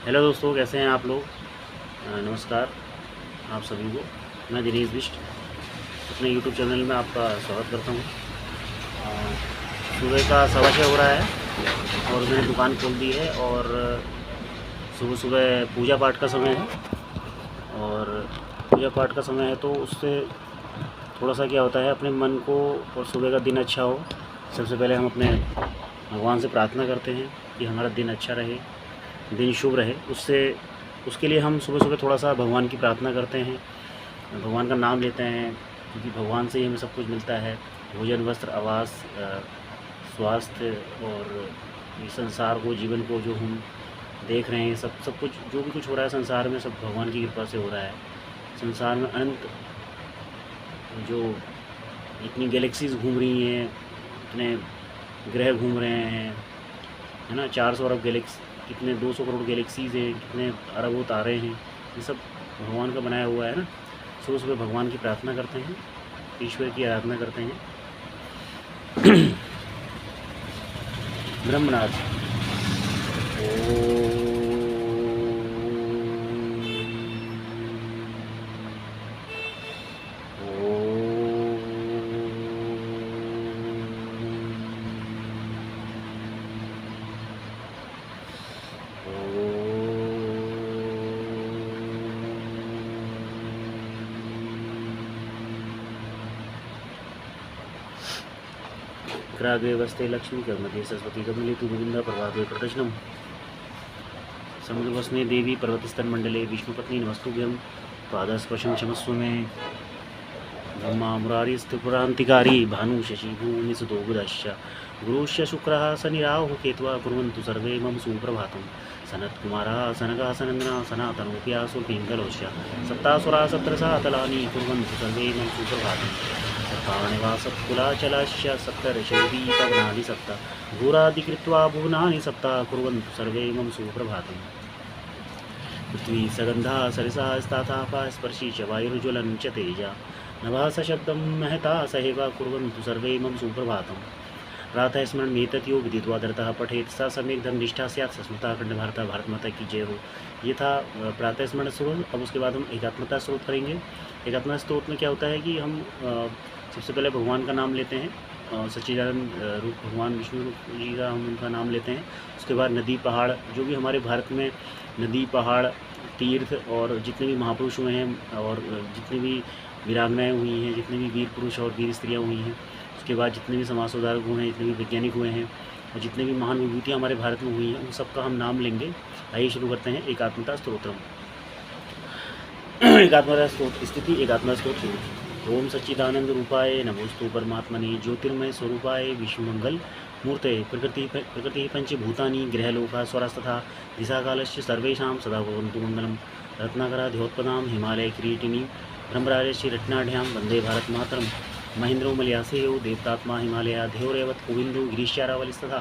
Hello दोस्तों, कैसे हैं आप लोग। नमस्कार आप सभी को। मैं दिनेश बिष्ट अपने यूट्यूब चैनल में आपका स्वागत करता हूं। सुबह का 6:15 हो रहा है और मैंने दुकान खोल दी है और सुबह सुबह पूजा पाठ का समय है। और पूजा पाठ का समय है तो उससे थोड़ा सा क्या होता है, अपने मन को और सुबह का दिन अच्छा हो। सबसे पहले हम अपने भगवान से प्रार्थना करते हैं कि हमारा दिन अच्छा रहे, दिन शुभ रहे। उसके लिए हम सुबह सुबह थोड़ा सा भगवान की प्रार्थना करते हैं, भगवान का नाम लेते हैं, क्योंकि भगवान से ही हमें सब कुछ मिलता है। भोजन, वस्त्र, आवास, स्वास्थ्य और ये संसार को, जीवन को जो हम देख रहे हैं, सब कुछ जो भी कुछ हो रहा है संसार में, सब भगवान की कृपा से हो रहा है। संसार में अनंत जो इतनी गैलेक्सीज घूम रही हैं, इतने ग्रह घूम रहे हैं, है ना। 400 अरब गैलेक्सी, कितने 200 करोड़ गैलेक्सीज़ हैं, कितने अरबों तारे हैं, ये सब भगवान का बनाया हुआ है ना। सुबह सुबह भगवान की प्रार्थना करते हैं, ईश्वर की आराधना करते हैं। ब्रह्मनाथ ओ ग्रागे वस्ते लक्ष्मी कर्मदे सरस्वती कमलेतु गोविंद प्रभाते प्रदर्शनम समुद्रवसने देवी पर्वतस्तन्मंडले विष्णुपत्नी नमस्तुभ्यं पादस्पर्शं क्षमस्व मे। ब्रह्मा मुरारिस्त्रिपुरान्तिकारी भानु शशि भूमि सुतो बुधश्च गुरुश्च शुक्रः शनिराहुः केत्वा कुर्वन्तु सर्वे मम सुप्रभातं। सनत्कुमारः सनकः सनन्दनः सनातनोऽप्यासु पिङ्गलोश्च सप्तासुराः सप्तरसातलानि कुर्वन्तु सर्वे मम सुप्रभातं। सप्तानिवासत्कुलाचलश्च सप्तर्षयो दीपवनानि सप्त घोरादिकृत्वा भुवनानि सप्त कुर्वन्तु सर्वे मम सुप्रभातम्। पृथ्वी सगन्धा सरसा स्ताथापा स्पर्शी च वायुर्ज्वलन् च तेजा नभः सशब्दं महता सहैव कुर्वन्तु सर्वे मम सुप्रभातम्। प्रातः स्मरणमेतत् यो विदित्वा दरतः पठेत् स सम्यक् धर्मनिष्ठा स्यात् स्मृता अखंड भारत माता की जय हो। ये था प्रातः स्मरण स्रोत। अब उसके बाद हम एकात्मता स्रोत करेंगे। एकात्मता स्रोत में क्या होता है कि हम सबसे पहले भगवान का नाम लेते हैं, सच्चिदानंद रूप भगवान विष्णु जी का हम उनका नाम लेते हैं। उसके बाद नदी पहाड़, जो भी हमारे भारत में नदी पहाड़ तीर्थ और जितने भी महापुरुष हुए हैं और जितनी भी वीरांगनाएँ हुई हैं, जितने भी वीर पुरुष और वीर स्त्रियाँ हुई हैं, उसके बाद जितने भी समाज सुधारक हुए हैं, जितने भी वैज्ञानिक हुए हैं और जितने भी महान विभूतियाँ हमारे भारत में हुई हैं, उन सबका हम नाम लेंगे। आइए शुरू करते हैं एकात्मता स्तोत्रम। एकात्मता स्त्रोत स्थिति। एकात्मता स्त्रोत। ओम सच्चिदानंद रूपाय नमोस्तु परमात्मने ज्योतिर्मय स्वरूपाय विश्वमंगल मूर्ते प्रकृति पंचभूतानि ग्रहलोका स्वरस्तथा दिशाकालश्च सर्वेषां सदा भवन्तु मंगलम। रत्नाकराध्योत्पदां हिमालय किरीटिनी ब्रह्मराजस्य रत्नाढ्यां वंदे भारत मातरम। महेंद्रो मलयासेयो देवतात्मा हिमालयाध्यौरेवत् गोविंदो गिरीश्चारावलिस्तथा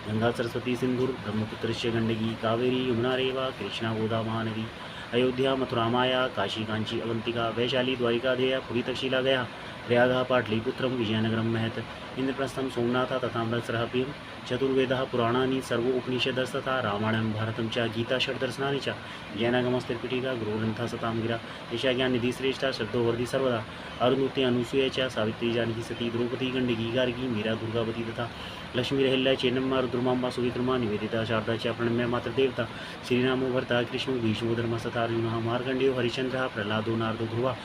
गंगा सरस्वती सिंधुर ब्रह्मपुत्रस्य गंडकी कावेरी यमुना रेवा कृष्णा गोदा महानदी। अयोध्या मथुरा माया काशी कांची अवंतिका वैशाली द्वारिका धेया पुरी तक्षशिला गया प्रयागः पाटलिपुत्रम विजयनगरम महत इंद्रप्रस्थम सोमनाथ तथा अमृतसरः प्रियं। चतुर्वेदः पुराणानि सर्वोपनिषदस्तथा रामायणं भारतं च गीता षड्दर्शनानि च जैनागमस्त्रिपिटिका गुरुग्रन्थः सतां गिरा एषा ज्ञाननिधि श्रेष्ठा श्रद्धोवर्धि सर्वदा। अरुंधति अनसूया च सावित्री जानकी सती द्रौपदी गंडकी गार्गी मीरा दुर्गावती तथा लक्ष्मी रहल्या चेन्नम्मा रुद्रमांबा सुवित्रमा निवेदिता शारदा च प्रणम्य मातृदेवता। श्रीरामो भर्ता कृष्णो भीष्मो धर्मस्तथा अर्जुनः मार्कण्डेयो हरिश्चन्द्रः प्रह्लादो नारदो ध्रुवा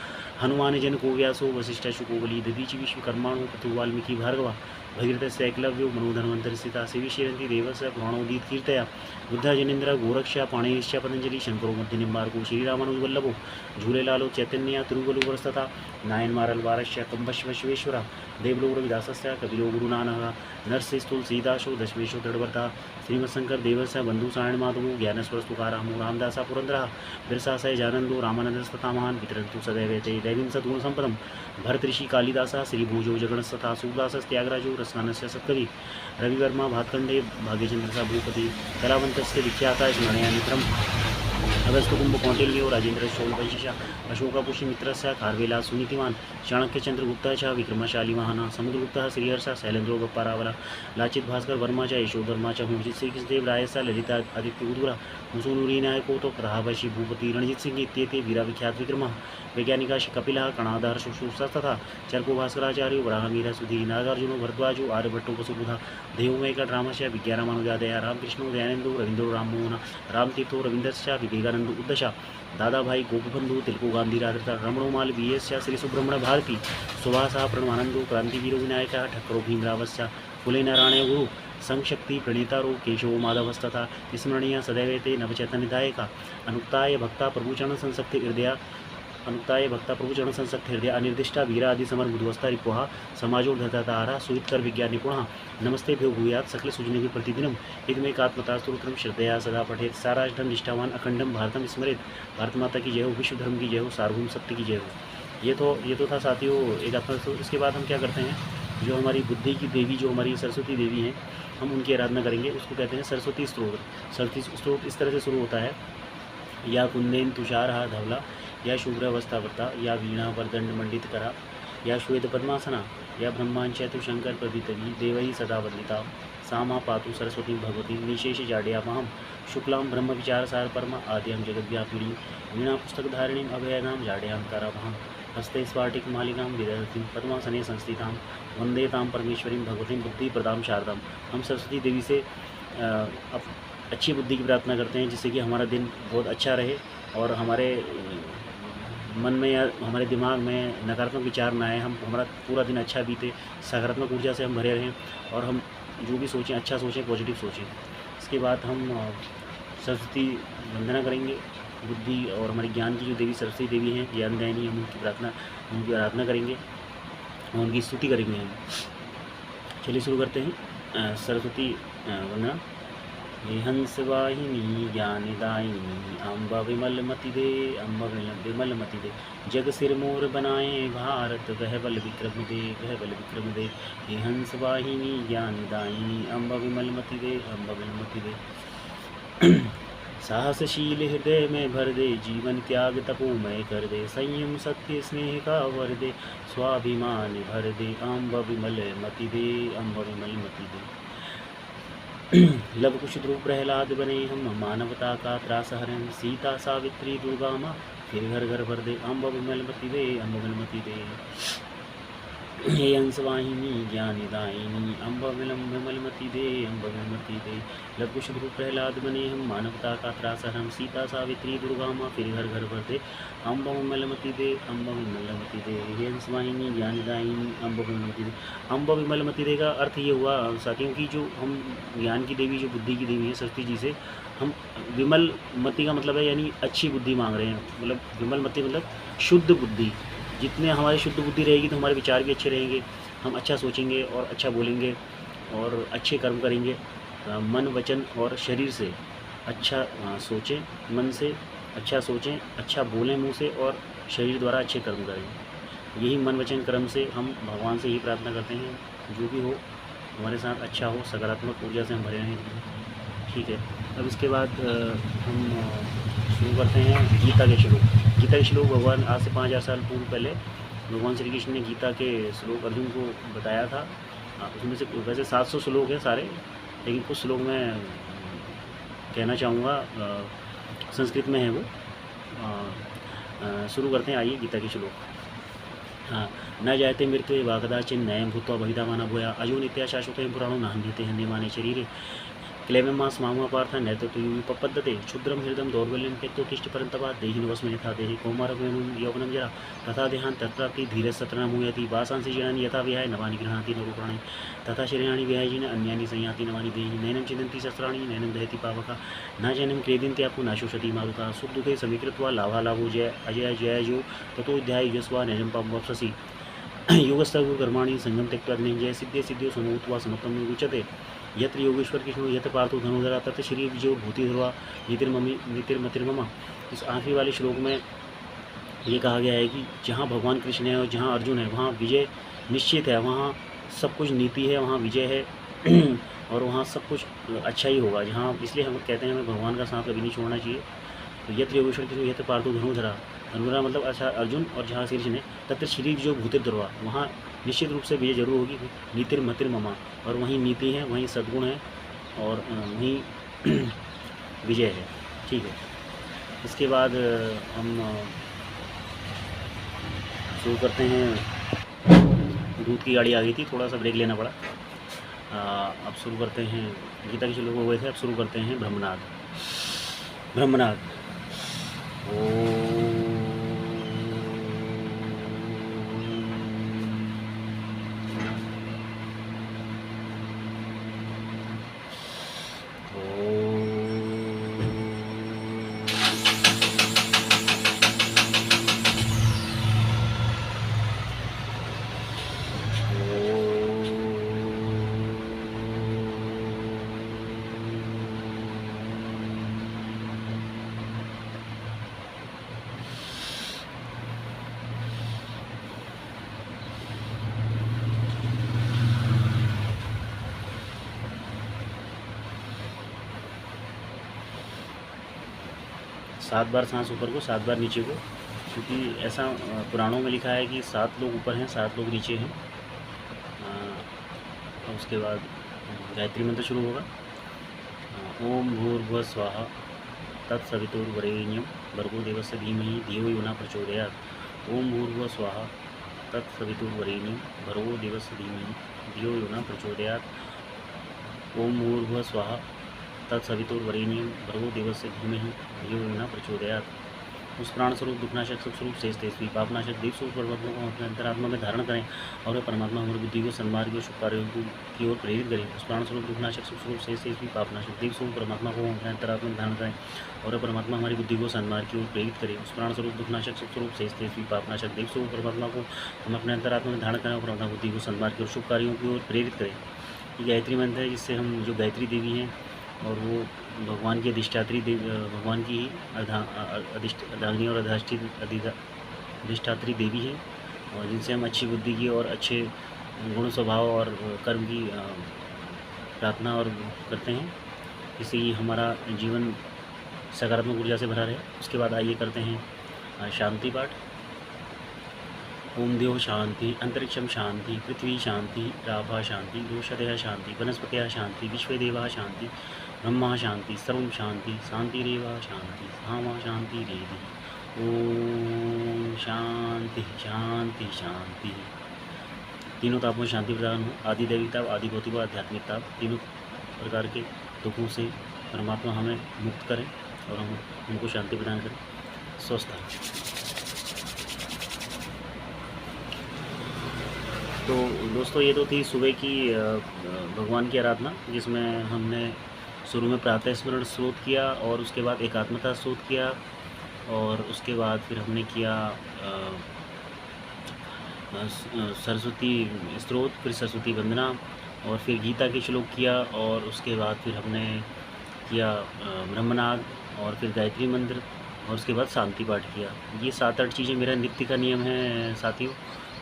हनुमान जनको व्यासो वसिष्ठ शुको बलि दधीचि विश्वकर्माणो पृथु वाल्मीकि भार्गवा भगीरथस्य एकलव्यो मनोधर्मन्तरस्थिता सेविष्यन्ति देवस्य पुराणोदीत कीर्तया बुद्धा जनेन्द्र गोरक्ष पाणिनिश्च पतंजलि शंकरो मध्यनिम्बार्को श्रीरामानुजवल्लभो झूलेलालो चैतन्य तिरुवल्लुवरस्तथा नायनमारल वारस्य कंबश्वेश्वरा देवलो रविदासस्य कपिलो गुरुनानकः नरसिंह तुलसीदासो दशमेशो दृढ़वर्ता श्रीमत्शंकर देवस्य बंधु सायण माधवो ज्ञानस्वरस तुकारामो रामदासा पुरंदरः बिरसा सैजानंदो रामानंदस्तथा महान वितरन्तु सदैवेते दैवीं सद्गुणसम्पदं। भरतऋषि कालिदासः श्रीभोजो जगणस्तथा सुदासस्त्यागराजो रसनानस्य सत्कवि रविवर्मा भातखंडे भाग्यचंद्रसा भूपति कलावंतस्य विख्याता स्मरणया मित्रम्। अगस्त कुंभ कौटिल्यो राजेंद्र चोल अशोक पुष्यमित्रस्य खारवेला सुनीतिवान चाणक्य चंद्रगुप्त विक्रमशाली महाना समुद्रगुप्त श्रीहर्ष शैलेंद्रो गप्पारावला लाचित भास्कर वर्मा यशोधर्मा हुंजित श्री कृष्णदेव रायसा ललिता आदित्य उदुरा मुसोनुरी नायको प्रहावशी भूपति रणजित सिंह इत्येते वीराविख्यात विक्रम वैज्ञानिका कपिला कणाधार शुश्रूषा तथा चरको भास्कराचार्यो वराहमीर सुधी नागार्जुनो भरद्वाजो आर्यभट्टो वसुबुधा देवमयिक रामस्य विज्ञानमानुजादया रामकृष्णो दयानंदो रविंद्रो राममोहन रामतीर्थो रविंद्रश्च विवेकानंद उद्दशा दादाभाई गोपबंधु तिलको गांधी राधृता रमणोमाल बीएस श्री सुब्रह्मण्य भारती सुभाषा प्रणमानंदो क्रांतिवीरो विनायक ठक्करो भीमरावस्य फुले नारायण गुरु संशक्ति प्रणेतारो केशवो माधवस्तथा स्मरणीय सदैवेते नवचैतन्यदायका अनुक्ताय भक्ता प्रभुचरण संसक्ति हृदया अनुक्ताय भक्ता प्रभुचरण संसक्त हृदय अनिर्दिष्टा वीरा आदि समर बुधवस्ता रिपोहा समाजोर्धतारा सुहितकर विज्ञान निपुण नमस्ते भ्यो भूयात सकल सुजने प्रतिदिनम एकमेकात्मतास्तोत्रम श्रद्धया सदा पठेत साराष्टम निष्ठावान अखंडम भारतम स्मरेत भारत माता की जय हो, विश्व धर्म की जय हो, सार्वभौम सत्य की जय हो। ये तो था साथियों एक आत्मा। इसके बाद हम क्या करते हैं, जो हमारी बुद्धि की देवी, जो हमारी सरस्वती देवी हैं, हम उनकी आराधना करेंगे। उसको कहते हैं सरस्वती स्तोत्र। सरस्वती स्तोत्र इस तरह से शुरू होता है, या कुंदेन तुषारहा धवला या शुभ्रवस्थावृता या वीणा वरदंड मंडित करा या श्वेत पद्मासना या ब्रह्मांचतु शंकर प्रभृतवी देवई सदा वंदिता सा मा पातु सरस्वती भगवती निशेष जाड्यामहम शुक्लां ब्रह्म विचार सार परमा आद्यम जगद्व्यापिनी वीणा पुस्तकधारिणीं अभयनां जाड्यां ताराभहां हस्ते स्फाटिक मालिकां विदधतीं पद्मासने संस्थितां वंदे तां परमेश्वरीं भगवतीं बुद्धि प्रदां शारदां। हम सरस्वती देवी से अच्छी बुद्धि की प्रार्थना करते हैं, जिससे कि हमारा दिन बहुत अच्छा रहे और हमारे मन में या हमारे दिमाग में नकारात्मक विचार ना आए, हम हमारा पूरा दिन अच्छा बीते, सकारात्मक ऊर्जा से हम भरे रहें और हम जो भी सोचें अच्छा सोचें, पॉजिटिव सोचें। इसके बाद हम सरस्वती वंदना करेंगे। बुद्धि और हमारे ज्ञान की जो देवी सरस्वती देवी हैं, ज्ञानदायिनी, हम उनकी आराधना करेंगे और उनकी स्तुति करेंगे हम। चलिए शुरू करते हैं सरस्वती वंदना। हे हंसवाहिनी ज्ञानदायिनी अम्बा विमलमति दे, अम्बा विमलमति दे, जग सिर मोर बनाए भारत वह बल विक्रम दे, वह बल विक्रम दे। हे हंसवाहिनी ज्ञानदायिनी अम्बा विमलमति दे, अम्बा विमलमति दे। साहसशील हृदय में भर दे, जीवन त्याग तपोमय कर दे, संयम सत्य स्नेह का वर दे, स्वाभिमान भर दे, अम्बा विमलमति दे, अम्बा विमलमति दे। लव कुश ध्रुव प्रहलाद बने हम, मानवता का त्रास हरण, सीता सावित्री दुर्गा माँ फिर घर घर भर दे, अम्ब विमलमति दे, अम्ब विमलमति दे। हे हंसवाहिनी ज्ञानदायिनी अम्ब विमलमति दे, अम्ब विमलमति दे। लव कुश ध्रुव प्रहलाद बने हम, मानवता का त्रास हरण, सीता सावित्री दुर्गा माँ फिर घर घर भर दे, अम्ब विमलमति दे, अम्ब विमलमति दे। हे हंसवाहिनी ज्ञानदायिनी अम्ब विमलमति दे। अम्ब विमलमति दे का अर्थ ये हुआ साथियों की, जो हम ज्ञान की देवी, जो बुद्धि की देवी है सरस्वती जी से हम विमल मति का मतलब है यानी अच्छी बुद्धि मांग रहे हैं। मतलब विमल मति मतलब शुद्ध बुद्धि। जितने हमारी शुद्ध बुद्धि रहेगी तो हमारे विचार भी अच्छे रहेंगे, हम अच्छा सोचेंगे और अच्छा बोलेंगे और अच्छे कर्म करेंगे। मन वचन और शरीर से अच्छा सोचें, मन से अच्छा सोचें, अच्छा बोलें मुँह से और शरीर द्वारा अच्छे कर्म करें। यही मन वचन कर्म से हम भगवान से यही प्रार्थना करते हैं, जो भी हो हमारे साथ अच्छा हो, सकारात्मक ऊर्जा से हम भरे रहें। ठीक है, अब इसके बाद हम शुरू करते हैं गीता के श्लोक। गीता के श्लोक भगवान आज से 5000 साल पूर्व पहले भगवान श्री कृष्ण ने गीता के श्लोक अर्जुन को बताया था। उसमें से वैसे 700 श्लोक हैं सारे, लेकिन कुछ श्लोक मैं कहना चाहूँगा संस्कृत में है वो। शुरू करते हैं, आइए गीता के श्लोक। हाँ, न जायते मृत्यु वा कदाचिन नयं भूत्वा बहिधा माना भूया अजो नित्या शाश्वत पुराणो न हन्यते हन्यमाने शरीरे क्लेममास मामा पार्थ नैतुपपद्यते क्षुद्रम हृदय दौर्बल्यम त्यक्तोत्तिष्ठ परन्तपा देहिनवस्म यथा देहि कौमारवेणुं यौवनं जरा तथा देहान् तत्प्राप्ति धीरस्तत्र मुह्यति वासांसि जीर्णानि यथा विहाय नवानि गृह्णाति नरूपाणि तथा शरीराणि विहायेन अन्यानि संयाति नवानि देहि नैनं चिन्तन्ति शस्त्राणि नैनं दहति पावका न चैनं क्रीडन्त्यापो न शोषति मारुता सुखदुःखे समीकृत्वा लाभालाभो जय अजय जयजो ततो ध्यायजस्वा नैनं पापवप्स्यसि योगस्थं कर्माणि संगं त्यक्त्वा जय सिद्धे सिद्ध्यो समूत्वा समत्वं युच्यते यत्र योगेश्वर कृष्ण यत्र पार्थो धनुधरा तत्र श्री विजयो भूति ध्रुवा नीतिर्मतिर्ममा। इस आखिरी वाले श्लोक में ये कहा गया है कि जहाँ भगवान कृष्ण है और जहाँ अर्जुन है वहाँ विजय निश्चित है, वहाँ सब कुछ नीति है, वहाँ विजय है और वहाँ सब कुछ अच्छा ही होगा। जहाँ इसलिए हम कहते हैं हमें भगवान का साथ कभी नहीं छोड़ना चाहिए। तो यत्र योगेश्वर की यत्र पार्थो धनुधरा, धनुधरा मतलब अच्छा अर्जुन, और जहाँ श्री कृष्ण है तत्र श्री जो भूतिर ध्रुवा, वहाँ निश्चित रूप से विजय जरूर होगी। नीतिर मतिर ममा, और वहीं नीति है, वहीं सद्गुण है, और वहीं विजय है। ठीक है, इसके बाद हम शुरू करते हैं। दूध की गाड़ी आ गई थी, थोड़ा सा ब्रेक लेना पड़ा। अब शुरू करते हैं, गीता के श्लोक हो गए थे, अब शुरू करते हैं ब्रह्मनाद। ब्रह्मनाद सात बार सांस ऊपर को, 7 बार नीचे को, क्योंकि ऐसा पुराणों में लिखा है कि 7 लोग ऊपर हैं, 7 लोग नीचे हैं। और उसके बाद गायत्री मंत्र शुरू होगा। ओम भूर्भुवः स्वाहा तत्सवितुर्वरेण्यं भर्गो देवस्य धीमहि धियो यो न प्रचोदयात्। ओम भूर्भुवः स्वाहा तत्सवितुर्वरेण्यं भर्गो देवस्य धीमहि धियो यो न प्रचोदयात्। ओम भूर्भुवः स्वाहा तत्सवितुर्वरेण्यं भर्गो देवस्य धीमहि धियो यो न प्रचोदयात्। उस प्राण स्वरूप दुखनाशक सुख स्वरूप शेष तेजस्वी पापनाशक देव स्वरूप परमात्मा को अपने अंतरात्मा में धारण करें और परमात्मा हमारी बुद्धि को सन्मार्ग और शुभ कार्यों की ओर प्रेरित करें। उस प्राण स्वरूप दुखनाशक सुख स्वरूप शेष तेजस्वी पापनाशक देव स्वरूप परमात्मा को अपने अंतरात्मा में धारण करें और परमात्मा हमारी बुद्धि को सन्मार्ग की ओर प्रेरित करें। उस प्राण स्वरूप दुखनाशक सुख स्वरूप शेष तेजस्वी पापनाशक देव स्वरूप परमात्मा को हम अपने अंतरात्मा में धारण करें और परमात्मा बुद्धि को सन्मार्ग और शुभ कार्यों की ओर प्रेरित करें। ये गायत्री मंत्र है, जिससे हम जो गायत्री देवी हैं और वो भगवान की अधिष्ठात्री देवी, भगवान की अर्धांगिनी और अधिष्ठात्री देवी है, और जिनसे हम अच्छी बुद्धि की और अच्छे गुण स्वभाव और कर्म की प्रार्थना और करते हैं, जिससे कि हमारा जीवन सकारात्मक ऊर्जा से भरा रहे। उसके बाद आइए करते हैं शांति पाठ। ओम देव शांति, अंतरिक्षम शांति, पृथ्वी शांति, राभा शांति, दोषदय शांति, वनस्पतय शांति, विश्वदेवा शांति, ब्रह्मा शांति, सर्वं शांति, शांतिरेव शांति, सामा शांति रेधि। ओम शांति शांति शांति। तीनों तापों में शांति प्रदान हो, आदि दैविकता, आदि भौतिक, आध्यात्मिकता, तीनों प्रकार के दुखों से परमात्मा हमें मुक्त करें और हम उनको शांति प्रदान करें। स्वस्थ तो दोस्तों, ये तो थी सुबह की भगवान की आराधना, जिसमें हमने शुरू में प्रातः स्मरण स्रोत किया और उसके बाद एकात्मता स्रोत किया और उसके बाद फिर हमने किया सरस्वती स्रोत, फिर सरस्वती वंदना और फिर गीता के श्लोक किया और उसके बाद फिर हमने किया ब्रह्मनाद और फिर गायत्री मंत्र और उसके बाद शांति पाठ किया। ये 7-8 चीज़ें मेरा नित्य का नियम है साथियों,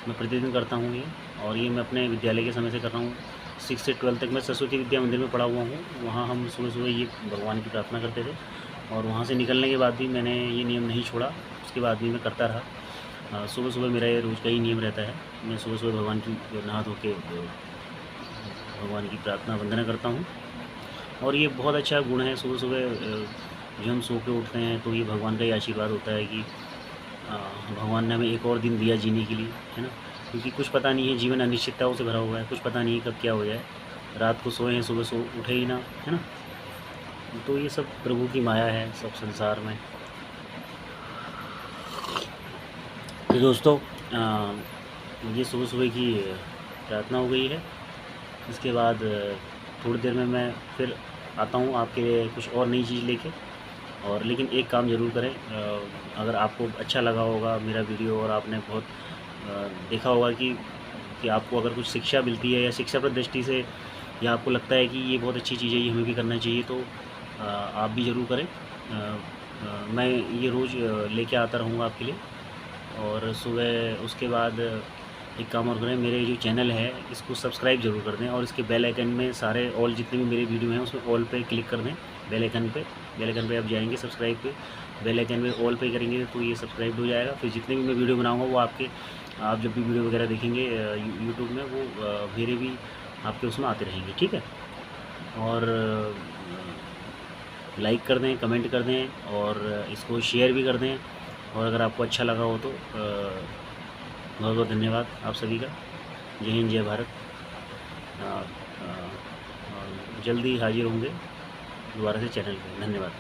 मैं प्रतिदिन करता हूँ ये, और ये मैं अपने विद्यालय के समय से कर रहा हूँ। 6 से 12 तक मैं सरस्वती विद्या मंदिर में पढ़ा हुआ हूँ। वहाँ हम सुबह सुबह ये भगवान की प्रार्थना करते थे और वहाँ से निकलने के बाद भी मैंने ये नियम नहीं छोड़ा, उसके बाद भी मैं करता रहा। सुबह सुबह मेरा ये रोज़ का ही नियम रहता है। मैं सुबह सुबह भगवान की नहा धो के भगवान की प्रार्थना वंदना करता हूँ और ये बहुत अच्छा गुण है। सुबह सुबह जब हम सो के उठते हैं तो ये भगवान का ही आशीर्वाद होता है कि भगवान ने हमें एक और दिन दिया जीने के लिए, है ना, क्योंकि कुछ पता नहीं है, जीवन अनिश्चितताओं से भरा हुआ है, कुछ पता नहीं है कब क्या हो जाए। रात को सोए हैं, सुबह सो उठे ही ना, है ना। तो ये सब प्रभु की माया है सब संसार में। तो दोस्तों, ये सुबह सुबह की प्रार्थना हो गई है। इसके बाद थोड़ी देर में मैं फिर आता हूँ आपके लिए कुछ और नई चीज़ लेके। और लेकिन एक काम ज़रूर करें, अगर आपको अच्छा लगा होगा मेरा वीडियो और आपने बहुत देखा होगा कि आपको अगर कुछ शिक्षा मिलती है या शिक्षाप्रद दृष्टि से या आपको लगता है कि ये बहुत अच्छी चीज़ है, ये हमें भी करना चाहिए, तो आप भी ज़रूर करें। मैं ये रोज़ लेके आता रहूँगा आपके लिए। और सुबह उसके बाद एक काम और करें, मेरे जो चैनल है इसको सब्सक्राइब जरूर कर दें और इसके बेल आइकन में सारे ऑल जितने भी मेरे वीडियो हैं उसमें ऑल पे क्लिक कर दें, बेल आइकन पे आप जाएंगे, सब्सक्राइब पे, बेल आइकन पे ऑल पे करेंगे तो ये सब्सक्राइब हो जाएगा। फिर जितने भी मैं वीडियो बनाऊंगा वो आप जब भी वीडियो वगैरह देखेंगे यूट्यूब में वो मेरे भी आपके उसमें आते रहेंगे, ठीक है। और लाइक कर दें, कमेंट कर दें और इसको शेयर भी कर दें। और अगर आपको अच्छा लगा हो तो बहुत बहुत धन्यवाद आप सभी का। जय हिंद, जय भारत। जल्दी हाजिर होंगे दोबारा से चैनल पे। धन्यवाद।